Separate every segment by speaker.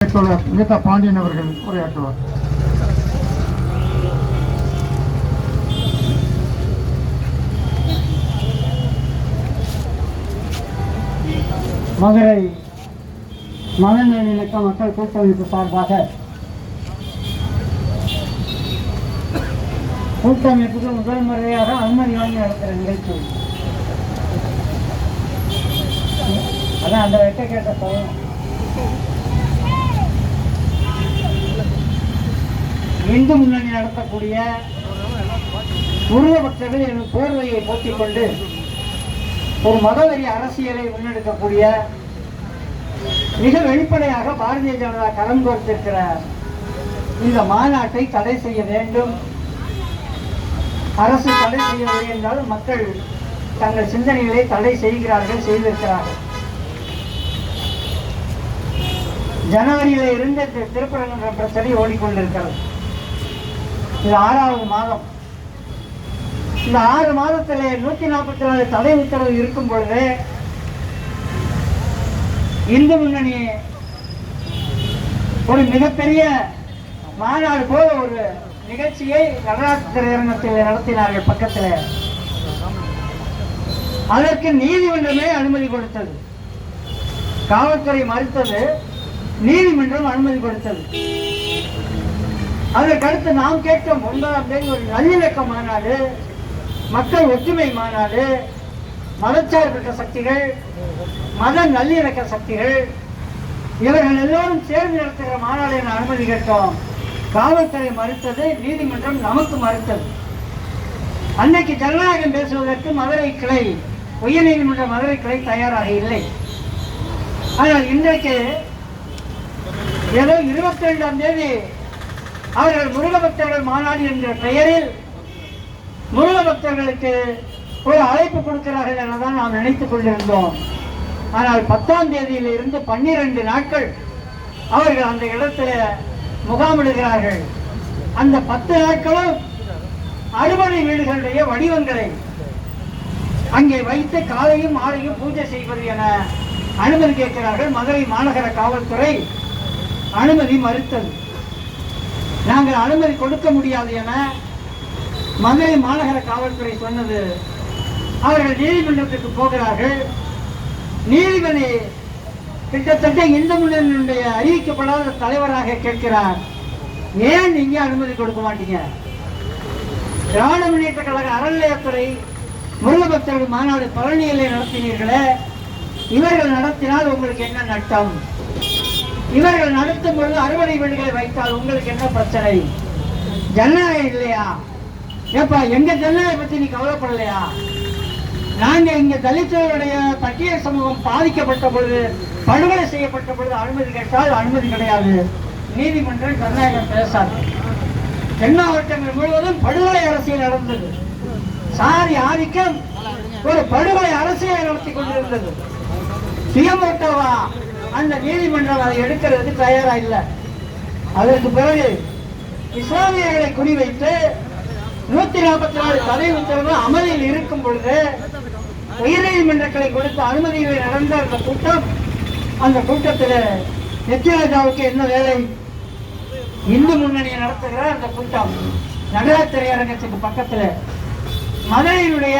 Speaker 1: கீதா பாண்டியன் அவர்கள் உரையாற்றுவார்.
Speaker 2: மதுரை மனநல மக்கள் கூட்டமைப்பு சார்பாக கூட்டமைப்புக்கு முதல் முறையாக அனுமதி வாங்கி நடத்துகிற நிகழ்ச்சி. அதான் அந்த வெட்ட கேட்ட பையன் இந்து முன்னணி நடத்தக்கூடிய முருக பக்தர்கள் எனும் போர்வையை போற்றிக் கொண்டு ஒரு மதவெறி அரசியலை முன்னெடுக்கக்கூடிய மிக வெளிப்படையாக பாரதிய ஜனதா களம் கோர்த்திருக்கிற இந்த மாநாட்டை தடை செய்ய வேண்டும். அரசு தடை செய்யவில்லை என்றால் மக்கள் தங்கள் சிந்தனைகளை தடை செய்கிறார்கள், செய்திருக்கிறார்கள். ஜனவரியில இருந்து திருப்பரங்குன்ற பிரச்சனை ஓடிக்கொண்டிருக்கிறது. இது 6வது மாதம். இந்த 6 மாதத்தில் 144 தடை உத்தரவு இருக்கும் பொழுது இந்து முன்னணி ஒரு மிகப்பெரிய மாநாடு போல ஒரு நிகழ்ச்சியை நடராஜ் திரையரங்கத்தில் நடத்தினார்கள். பக்கத்தில் அதற்கு நீதிமன்றமே அனுமதி கொடுத்தது. காவல்துறை மறுத்தது, நீதிமன்றம் அனுமதி கொடுத்தது. அதற்கடுத்து நாம் கேட்கும் 9ஆம் தேதி ஒரு நல்லிணக்க மாநாடு, மக்கள் ஒற்றுமை மாநாடு, மதச்சார்பற்ற சக்திகள், மத நல்லிணக்க சக்திகள் இவர்கள் எல்லோரும் சேர்ந்து நடத்துகிற மாநாடு என அனுமதி கேட்டோம். காவல்துறை மறுத்தது, நீதிமன்றம் நமக்கு மறுத்தது. அன்னைக்கு ஜனநாயகம் பேசுவதற்கு மதுரை கிளை, உயர்நீதிமன்ற மதுரை கிளை தயாராக இல்லை. ஆனால் இன்றைக்கு ஏதோ 22ஆம் தேதி அவர்கள் முருக பக்தர்கள் மாநாடு என்ற பெயரில் முருக பக்தர்களுக்கு ஒரு அழைப்பு கொடுக்கிறார்கள் எனதான் நாம் நினைத்துக் கொண்டிருந்தோம். ஆனால் 10ஆம் தேதியில் இருந்து 12 நாட்கள் அவர்கள் அந்த இடத்துல முகாமிடுகிறார்கள். அந்த 10 நாட்களும் அறுபடை வீடுகளுடைய வடிவங்களை அங்கே வைத்து காலையும் மாலையும் பூஜை செய்வது என அனுமதி கேட்கிறார்கள். மதுரை மாநகர காவல்துறை அனுமதி மறுத்தது. நாங்கள் அனுமதி கொடுக்க முடியாது என மதுரை மாநகர காவல்துறை சொன்னது. அவர்கள் நீதிமன்றத்துக்கு போகிறார்கள். நீதிபதி கிட்டத்தட்ட இந்து முன்னணியினுடைய அறிவிக்கப்படாத தலைவராக கேட்கிறார், ஏன் நீங்க அனுமதி கொடுக்க மாட்டீங்க? திராவிட முன்னேற்ற கழக அறநிலையத்துறை முருக பக்தர்கள் மாநாடு பழனியிலே நடத்தினீர்களே, இவர்கள் நடத்தினால் உங்களுக்கு என்ன நட்டம்? இவர்கள் நடத்தும் பொழுது அறுவடை வீடுகளை வைத்தால் உங்களுக்கு என்ன பிரச்சனை? ஜனநாயகம் இல்லையா? ஏப்பா, எங்க ஜனநாயகம் பத்தி நீ கவலைப்படலையா? நாங்க இங்க தலித்தர்களுடைய பட்டியல் சமூகம் பாதிக்கப்பட்ட பொழுது, படுகொலை செய்யப்பட்ட பொழுது அனுமதி கேட்டால் அனுமதி கிடையாது. நீதிமன்றம் ஜனநாயகம் பேசாது. தென் மாவட்டங்கள் முழுவதும் படுகொலை அரசியல் நடந்தது. சாதி ஆதிக்கம் ஒரு படுகொலை அரசியலை நடத்தி கொண்டிருந்தது. சுயமோட்டவா அந்த நீதிமன்றம் அதை எடுக்கிறதுக்கு தயாரா இல்லை. அதற்கு பிறகு இஸ்லாமியர்களை குறிவைத்து 144 தடை உத்தரவு அமலில் இருக்கும் பொழுது உயர்நீதிமன்றங்களை கொடுத்த அனுமதிகளை நடந்த அந்த கூட்டம், அந்த கூட்டத்தில் நெத்திராஜாவுக்கு என்ன வேலை? இந்து முன்னணியை நடத்துகிற அந்த கூட்டம் நடராஜ் திரையரங்கத்துக்கு பக்கத்தில் மதுரையினுடைய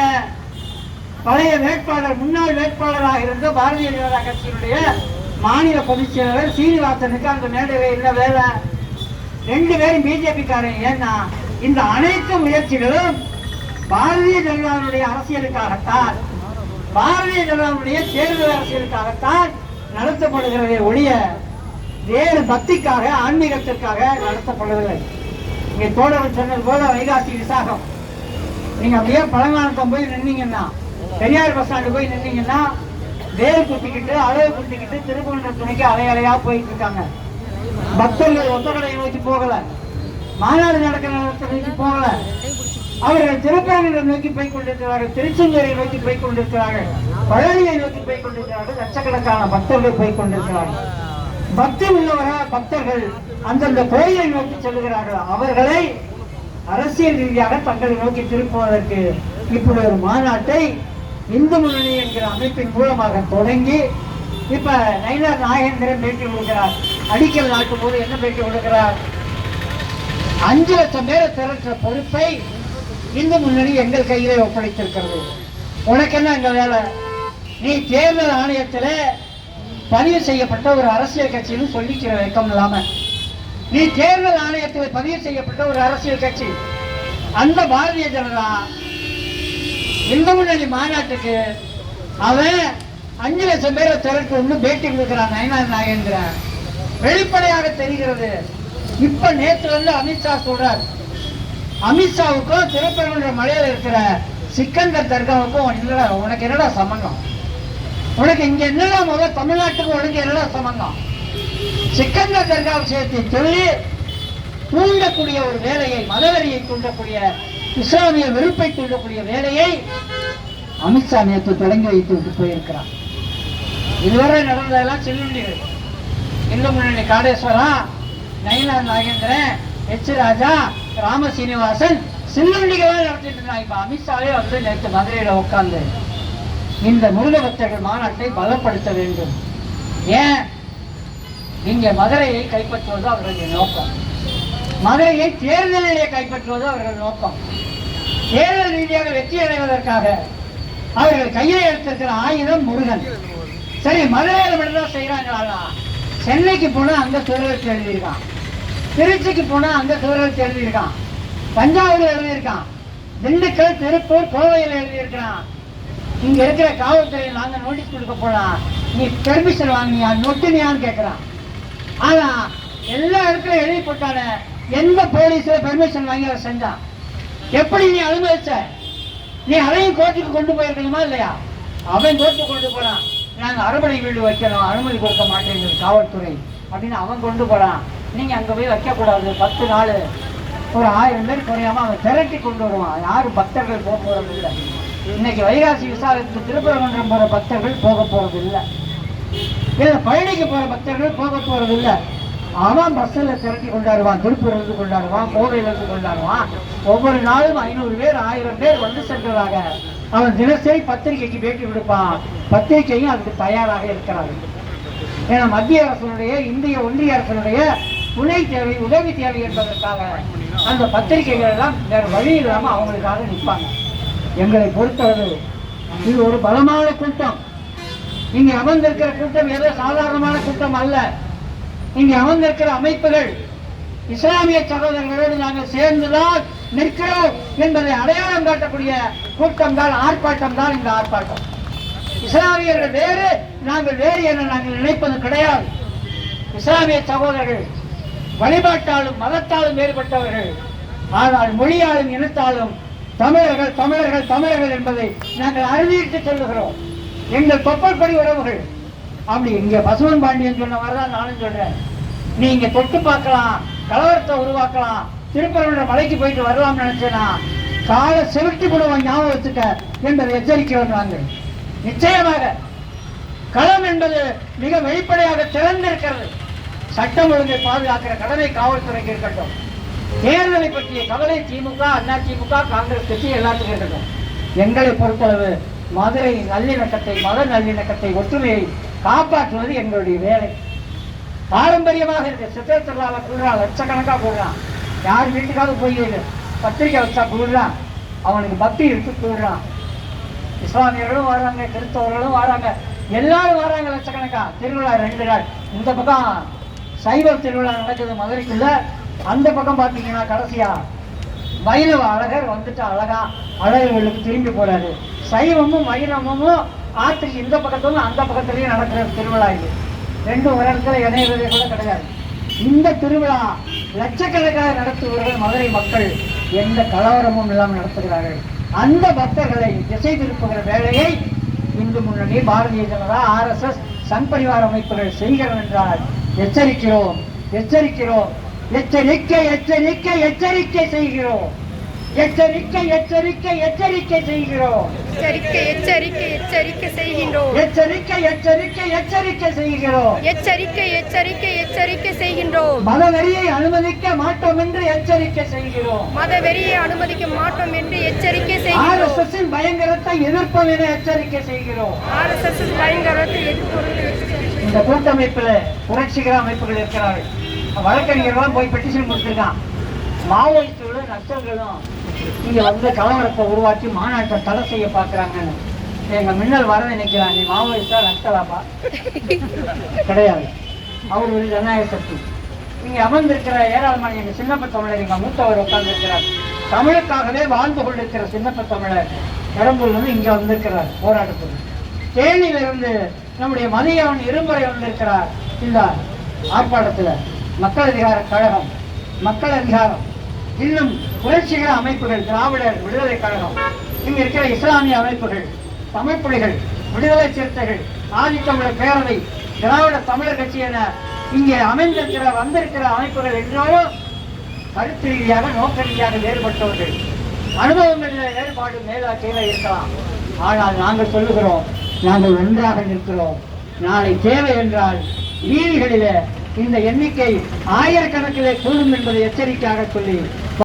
Speaker 2: பழைய வேட்பாளர், முன்னாள் வேட்பாளராக இருந்த பாரதிய ஜனதா கட்சியினுடைய மாநில பொதுச் செயலாளர் சீனிவாசனுக்கு அந்த மேடையில் என்ன வேலை? 2 பேரும் பிஜேபி காரங்க. ஏன்னா இந்த அனைத்து முயற்சிகளும் பாரதிய ஜனதாவுடைய அரசியலுக்காகத்தான், பாரதிய ஜனதாவுடைய தேர்தல் அரசியலுக்காகத்தான் நடத்தப்படுகிறதே ஒழிய வேறு பக்திக்காக, ஆன்மீகத்திற்காக நடத்தப்படுவதில்லை. இங்கே தோழர்கள் சொன்னது போல வைகாசி விசாகம், நீங்க அப்படியே பழங்காலத்தம் போய் நின்னீங்கன்னா, பெரியார் பஸ் ஸ்டாண்டு போய் நின்னீங்கன்னா, வேறு குத்திக்கிட்டு அளவு குத்திக்கிட்டு திருப்பூர் துணைக்கு அலையா போயிட்டு இருக்காங்க. பக்தர்கள் ஒத்தக்கடையை நோக்கி போகல, மாநாடு நடக்கிற நோக்கி போகல. அவர்கள் திருப்பரங்குன்றம் நோக்கி போய் கொண்டிருக்கிறார்கள், திருச்செந்தூரை நோக்கி போய் கொண்டிருக்கிறார்கள், பழனியை நோக்கி போய் கொண்டிருக்கிறார்கள். லட்சக்கணக்கான பக்தர்கள் போய் கொண்டிருக்கிறார்கள். பக்தி உள்ளவர பக்தர்கள் அந்தந்த கோயிலை நோக்கி செல்கிறார்கள். அவர்களை அரசியல் ரீதியாக தங்களை நோக்கி திருப்புவதற்கு இப்படி ஒரு மாநாட்டை இந்து முன்னணி என்கிற அமைப்பின் மூலமாக தொடங்கி இப்ப நயினார் நாகேந்திரன் பேட்டி கொடுக்கிறார். அடிக்கல் நாட்டும் போது என்ன பேட்டி கொடுக்கிறார்? 5 லட்சம் பேரை திரட்டுற பொறுப்பை இந்து முன்னணி எங்கள் கையிலே ஒப்படைத்திருக்கிறது. உனக்கு என்ன எங்க வேலை? நீ தேர்தல் ஆணையத்தில் பதிவு செய்யப்பட்ட ஒரு அரசியல் கட்சின்னு சொல்லிக்கிற வெக்கம் இல்லாம, நீ தேர்தல் ஆணையத்தில் பதிவு செய்யப்பட்ட ஒரு அரசியல் கட்சி. அந்த பாரதிய ஜனதா இந்து முன்னணி மாநாட்டுக்கு அவன் 5 லட்சம் பேரை திரட்டு பேட்டி கொடுக்கிறான். நயனார் நாகேந்திரன் வெளிப்படையாக தெரிகிறது. இப்ப நேற்று வந்து அமித்ஷா சொல்றார், அமித்ஷாவுக்கும் திருப்பரங்குன்ற மலையில இருக்கிற சிக்கந்தர் தர்காவுக்கும் உனக்கு என்னடா சம்பந்தம்? உனக்கு இங்க என்னடா முதல் தமிழ்நாட்டுக்கு உனக்கு என்னடா சம்பந்தம்? சிக்கந்தர் தர்கா விஷயத்தை சொல்லி தூண்டக்கூடிய ஒரு வேலையை, மதவெறியை தூண்டக்கூடிய, இஸ்லாமிய வெறுப்பை தூண்டக்கூடிய வேலையை அமித்ஷா நேற்று தொடங்கி வைத்து விட்டு போயிருக்கிறார். இதுவரை நடந்ததெல்லாம் சில்லுண்டிகள். இந்து முன்னணி காடேஸ்வரா, நயினார் நாகேந்திரன், எச் ராஜா, ராம சீனிவாசன் சில்லுண்டிகளா நடத்திட்டு இருந்தாங்க. இப்ப அமித்ஷாவே வந்து நேற்று மதுரையில உட்கார்ந்து இந்த முருக பக்தர்கள் மாநாட்டை பலப்படுத்த வேண்டும். ஏன்? இங்க மதுரையை கைப்பற்றுவது அவர்களுடைய நோக்கம். மதுரையை தேர்தலிலே கைப்பற்றுவது அவர்கள் நோக்கம். தேர்தல் ரீதியாக வெற்றி அடைவதற்காக அவர்கள் கையில் எடுத்திருக்கிற ஆயுதம் முருகன். சரி, மதுரையில் மட்டும்தான் செய்யறாங்களா? சென்னைக்கு போனா அங்க சுவரெழுத்து எழுதியிருக்கான், திருச்சிக்கு போனா அங்க சுவரெழுத்து எழுதியிருக்கான், தஞ்சாவூர் எழுதியிருக்கான், திண்டுக்கல், திருப்பூர், கோவையில் எழுதியிருக்கான். இங்க இருக்கிற காவல்துறையை நாங்க நோட்டீஸ் கொடுக்க போலாம், நீ பெர்மிஷன் வாங்கினியா, நொட்டினியான்னு கேட்கிறான். ஆனா எல்லா இடத்துல எழுதி போட்டான எந்த போலீஸ்ல பெர்மிஷன் வாங்கி அதை செஞ்சான்? எப்படி நீ அனுமதிச்ச? நீ அதையும் கோர்ட்டுக்கு கொண்டு போயிருக்கணுமா இல்லையா? அவன் கோர்ட்டுக்கு கொண்டு போறான், நாங்க அறுபடை வீடு வைக்கணும், அனுமதி கொடுக்க மாட்டேங்குது காவல்துறை அப்படின்னு அவன் கொண்டு போறான். நீங்க அங்க போய் வைக்க கூடாது, 10 நாள் ஒரு 1000 பேர் குறையாம அவன் திரட்டி கொண்டு வருவான். யாரும் பக்தர்கள் போக போறது இல்லை. இன்னைக்கு வைகாசி விசாரத்துக்கு திருப்பரங்குன்றம் போற பக்தர்கள் போக போறது இல்லை, இல்ல பழனிக்கு போற பக்தர்கள் போக போறது இல்லை. அவன் பஸ்ல திரட்டி கொண்டாடுவான், திருப்பூர்ல இருந்து கொண்டாடுவான், கோவையில இருந்து கொண்டாடுவான். ஒவ்வொரு நாளும் 500 பேர் 1000 பேர் வந்து சென்றதாக அவன் தினசரி பத்திரிகைக்கு பேட்டி கொடுப்பான். பத்திரிகையும் அதுக்கு தயாராக இருக்கிறார்கள். ஏன்னா மத்திய அரசனுடைய, இந்திய ஒன்றிய அரசனுடைய துணை தேவை, உதவி தேவை என்பதற்காக அந்த பத்திரிகைகள் எல்லாம் வேற வழி இல்லாம அவங்களுக்காக நிற்பாங்க. எங்களை பொறுத்தவரை இது ஒரு பலமான கூட்டம். இங்க அமர்ந்திருக்கிற கூட்டம் ஏதோ சாதாரணமான கூட்டம் அல்ல. இங்க அமர்ந்திருக்கிற அமைப்புகள் இஸ்லாமிய சகோதரர்களோடு நாங்கள் சேர்ந்துதான் நிற்கிறோம் என்பதை அடையாளம் காட்டக்கூடிய கூட்டம் தான், ஆர்ப்பாட்டம் தான் இந்த ஆர்ப்பாட்டம். இஸ்லாமியர்கள் வேறு, நாங்கள் வேறு என நாங்கள் நினைப்பது கிடையாது. இஸ்லாமிய சகோதரர்கள் வழிபாட்டாலும் மதத்தாலும் வேறுபட்டவர்கள், ஆனால் மொழியாலும் இனத்தாலும் தமிழர்கள் தமிழர்கள் தமிழர்கள் என்பதை நாங்கள் அறிவித்து சொல்லுகிறோம். எங்கள் தொப்பல்படி உறவுகள். அப்படி இங்க பசுவன் பாண்டியன் சொன்ன மாதிரிதான் நானும் சொல்றேன். நீ இங்க தொட்டு பார்க்கலாம், கலவரத்தை உருவாக்கலாம், திருப்பரங்குன்ற மலைக்கு போயிட்டு வரலாம்னு நினைச்சேன்னா காலை செலுத்தி போடுவான், ஞாபகம் வச்சுக்க என்பதை எச்சரிக்கிறோம் நாங்கள். நிச்சயமாக களம் என்பது மிக வெளிப்படையாக திறந்திருக்கிறது. சட்டம் ஒழுங்கை பாதுகாக்கிற கடமை காவல்துறைக்கு இருக்கட்டும். தேர்தலை பற்றிய கவலை திமுக, அதிமுக, காங்கிரஸ் கட்சி எல்லாத்துக்கும் இருக்கட்டும். எங்களை பொறுத்தளவு மதுரை நல்லிணக்கத்தை, மத நல்லிணக்கத்தை, ஒற்றுமையை காப்பாற்றுவது எங்களுடைய வேலை. பாரம்பரியமாக இருக்க சித்திரை திருவிழாவை கூடுறான், லட்சக்கணக்கா கூடுறான். யார் வீட்டுக்காவது போய் பத்திரிக்கை வச்சா கூடுறான், அவனுக்கு பக்தி இருக்கு கூடுறான். இஸ்லாமியர்களும் வராங்க, கிறிஸ்தவர்களும் வராங்க, எல்லாரும் வராங்க லட்சக்கணக்கா. திருவிழா 2 நாள். இந்த பக்கம் சைவ திருவிழா நடக்குது மதுரைக்குள்ள, அந்த பக்கம் பாத்தீங்கன்னா கடைசியா வைணவ அழகர் வந்துட்டு அழகா அழகர்களுக்கு திரும்பி போறாரு. சைவமும் வைணவமும் ஆற்றுக்கு இந்த பக்கத்தும் அந்த பக்கத்திலையும் நடக்கிற திருவிழா இது. 2 ஒரு இடத்துல இணையவே கூட கிடையாது. இந்த திருவிழா லட்சக்கணக்காக நடத்துபவர்கள் மதுரை மக்கள் எந்த கலவரமும் இல்லாமல் நடத்துகிறார்கள். அந்த பக்தர்களை திசை திருப்புகிற வேலையை இந்து முன்னணி, பாரதிய ஜனதா, RSS, சங் பரிவார அமைப்புகள் செய்கிறோம் என்றால் எச்சரிக்கிறோம், எச்சரிக்கிறோம், எச்சரிக்கை எச்சரிக்கை எச்சரிக்கை செய்கிறோம். எச்சரிக்கை எச்சரிக்கை எச்சரிக்கை செய்கிறோம்.
Speaker 3: எச்சரிக்கை எச்சரிக்கை எச்சரிக்கை செய்கின்றோம்.
Speaker 2: எச்சரிக்கை எச்சரிக்கை எச்சரிக்கை செய்கிறோம்.
Speaker 3: எச்சரிக்கை எச்சரிக்கை எச்சரிக்கை செய்கின்றோம்.
Speaker 2: மதவெறியை அனுமதிக்க மாட்டோம் என்று எச்சரிக்கை செய்கிறோம்.
Speaker 3: மதவெறியை அனுமதிக்க மாட்டோம் என்று எச்சரிக்கை செய்கிறோம்.
Speaker 2: RSS பயங்கரத்தை எதிர்ப்போம் என எச்சரிக்கை செய்கிறோம்.
Speaker 3: RSS பயங்கரத்தை எதிர்ப்போம்.
Speaker 2: இந்த கூட்டமைப்புல புரட்சிகர அமைப்புகள் இருக்கிறார்கள். வழக்கறிஞர்களும் போய் பெட்டிஷன் கொடுத்துருக்கான். மாவோயிஸ்டுகளும் நக்சல்களும் இங்க வந்து கலவரத்தை உருவாக்கி மாநாட்டை தடை செய்ய பாக்குறாங்கன்னு. எங்க மின்னல் வர நினைக்கிறான். நீ மாவோயிஸ்டா நக்சலாப்பா? கிடையாது. அவர் ஒரு ஜனநாயக சக்தி. நீங்க அமர்ந்திருக்கிற ஏராளமான எங்க சின்னப்ப தமிழர், எங்க மூத்தவர் உட்கார்ந்து இருக்கிறார். தமிழுக்காகவே வாழ்ந்து கொண்டிருக்கிற சின்னப்ப தமிழர் பெரம்பூர்ல இருந்து இங்க வந்திருக்கிறார் போராட்டத்தில். தேனியிலிருந்து நம்முடைய மதியவன் இருமுறை வந்திருக்கிறார் இந்த ஆர்ப்பாட்டத்தில். மக்கள் அதிகார கழகம், மக்கள் அதிகாரம், இன்னும் புரட்சிகர அமைப்புகள், திராவிடர் விடுதலை கழகம், இங்க இருக்கிற இஸ்லாமிய அமைப்புகள், தமிழ் புலிகள், விடுதலை சிறுத்தைகள், ஆதித்தமிழர் பேரவை, திராவிட தமிழர் கட்சி என இங்கே அமைந்திருக்கிற வந்திருக்கிற அமைப்புகள் எல்லோரும் கருத்து ரீதியாக நோக்க ரீதியாக வேறுபட்டவர்கள். அனுபவங்களில் வேறுபாடு மேலா கீழே இருக்கலாம். ஆனால் நாங்கள் சொல்லுகிறோம், நாங்கள் ஒன்றாக நிற்கிறோம். நாளை தேவை என்றால் வீதிகளிலே இந்த எண்ணிக்கை ஆயிரக்கணக்கிலே கூடும் என்பதை எச்சரிக்கையாக சொல்லி